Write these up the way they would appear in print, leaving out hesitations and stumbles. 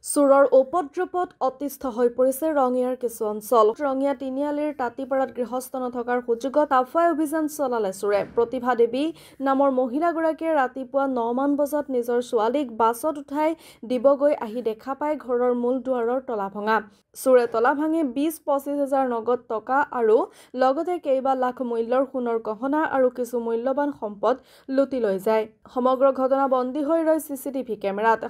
চোৰৰ উপদ্ৰৱত অতিষ্ঠ হৈ পৰিছে ৰঙিয়াৰ কিছু অঞ্চল। ৰঙিয়া তিনিআলিৰ তাঁতিপাৰাত গৃহস্থ নথকাৰ সুযোগত আফুৱাই অভিযান চলালে চোৰে। প্ৰতিভা দেৱী নামৰ মহিলাগৰাকীয়ে ৰাতিপুৱা 9 মান বজাত নিজৰ ছোৱালীক বাছত উঠাই দিবগৈ আহি দেখা পায় ঘৰৰ মূল দুৱাৰৰ তলা ভঙা। চোৰে তলা ভাঙি 20-25 হাজাৰ নগদ টকা আৰু লগতে কেইবা লাখ মূল্যৰ সোণৰ গহনা আৰু কিছু মূল্যৱান সম্পদ লুটি লৈ যায়। সমগ্ৰ ঘটনা বন্দী হৈ ৰয় চিচিটিভি কেমেৰাত।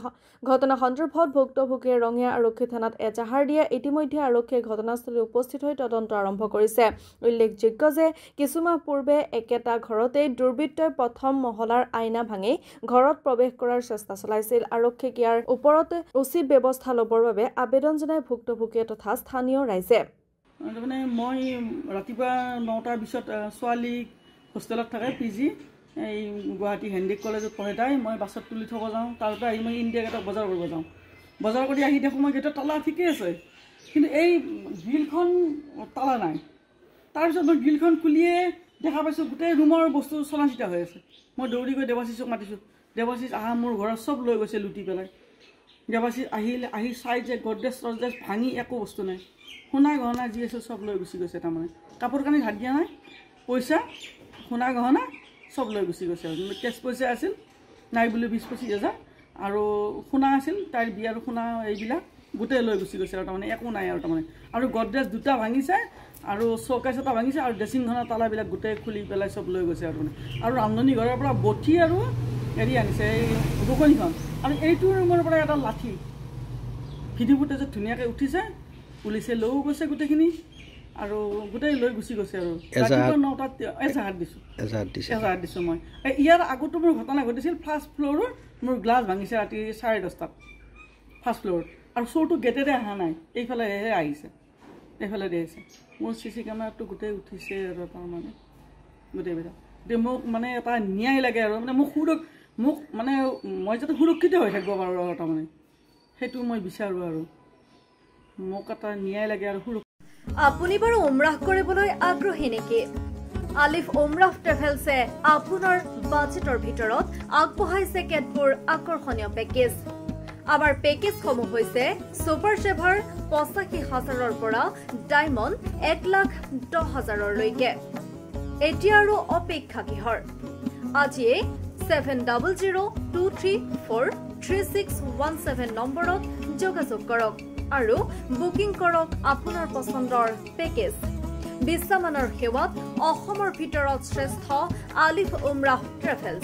ঘটনা সন্দৰ্ভত ভুক্তভোগীয়ে ৰঙিয়া আৰক্ষী থানাত এজাহাৰ দিয়ে। ইতিমধ্যে আৰক্ষীয়ে ঘটনাস্থলীত উপস্থিত হৈ তদন্ত আৰম্ভ কৰিছে। উল্লেখযোগ্য যে কিছুমাহ পূৰ্বে একেটা ঘৰতেই দুৰ্বৃত্তই প্ৰথম মহলাৰ আইনা ভাঙি ঘৰত প্ৰৱেশ কৰাৰ চেষ্টা চলাইছিল। আৰক্ষীক ইয়াৰ ওপৰত উচিত ব্যৱস্থা ল'বৰ বাবে আবেদন জনাই ভুক্তভোগীয়ে তথা স্থানীয় ৰাইজে। মানে মই ৰাতিপুৱা 9টাৰ পিছত ছোৱালীক হোষ্টেলত থাকে PG এই গুৱাহাটী হেণ্ডিক কলেজত পঢ়ে তাই। মই বাছত তুলি থ'ব যাওঁ, তাৰপৰা আহি মই ইণ্ডিয়া গেটত বজাৰ কৰিব যাওঁ। বজাৰ কৰি আহি দেখোঁ মই গেটৰ তালা ঠিকেই আছে, কিন্তু এই গ্ৰিলখন তালা নাই। তাৰপিছত মই গ্ৰিলখন খুলিয়ে দেখা পাইছোঁ গোটেই ৰুমৰ বস্তু চলা চিতা হৈ আছে। মই দৌৰি গৈ দেৱাশীষক মাতিছোঁ। দেৱাশীষ আহা, মোৰ ঘৰত চব লৈ গৈছে লুটি পেলাই। দেৱাশীষ আহি চাই যে গড্ৰেজ টড্ৰেজ ভাঙি একো বস্তু নাই, সোণা গহনা যি আছে চব লৈ গুচি গৈছে। তাৰমানে কাপোৰ কানি হাত দিয়া নাই, পইচা সোণা গহনা চব লৈ গুচি গৈছে। কেছ পইচা আছিল নাই বুলি 20-25 হাজাৰ, আৰু সোণা আছিল তাইৰ বিয়াৰ সোণা, এইবিলাক গোটেই লৈ গুচি গৈছে। আৰু তাৰমানে একো নাই আৰু তাৰমানে আৰু গড্ৰেজ 2টা ভাঙিছে আৰু চৌকেছ এটা ভাঙিছে আৰু ড্ৰেছিংখনৰ তালাবিলাক গোটেই খুলি পেলাই চব লৈ গৈছে। আৰু ৰান্ধনী ঘৰৰ পৰা বঠি আৰু হেৰি আনিছে, এই ৰুকনিখন, আৰু এইটো ৰুমৰ পৰা এটা লাঠি। ভিডিঅ' ফুটেজত ধুনীয়াকৈ উঠিছে, পুলিচে লৈও গৈছে গোটেইখিনি আৰু গোটেই লৈ গুচি গৈছে। আৰু ৰাতিপুৱা 9টাত এজাহাৰ দিছোঁ মই। ইয়াৰ আগতো মোৰ ঘটনা ঘটিছিল, ফাৰ্ষ্ট ফ্ল'ৰৰ মোৰ গ্লাছ ভাঙিছে ৰাতি 10:30 ফাৰ্ষ্ট ফ্ল'ৰত, আৰু চোৰটো গেটেৰে অহা নাই, এইফালেহে আহিছে, এইফালে আহিছে। মোৰ CC কেমেৰাটো গোটেই উঠিছে আৰু তাৰমানে গোটেইবিলাক। এতিয়া মোক মানে এটা ন্যায় লাগে আৰু মানে মোক মানে মই যাতে সুৰক্ষিত হৈ থাকিব পাৰোঁ আৰু তাৰমানে সেইটো মই বিচাৰোঁ। আৰু মোক এটা ন্যায় লাগে আৰু আপুনি বাৰু উমৰাহ কৰিবলৈ আগ্ৰহী নেকি? আলিফ উমৰাহ ট্ৰেভেলছে আপোনাৰ বাজেটৰ ভিতৰত আগবঢ়াইছে কেতবোৰ আকৰ্ষণীয় পেকেজ। আমাৰ পেকেজসমূহ হৈছে ছুপাৰ ছেভাৰ 85,000ৰ পৰা ডায়মণ্ড 1,10,000লৈকে। এতিয়া আৰু অপেক্ষা কিহৰ? আজিয়ে 7002343617 নম্বৰত যোগাযোগ কৰক আৰু বুকিং কৰক আপোনাৰ পচন্দৰ পেকেজ। বিশ্বমানৰ সেৱাত অসমৰ ভিতৰত শ্ৰেষ্ঠ আলিফ উমৰাহ ট্ৰেভেলছ।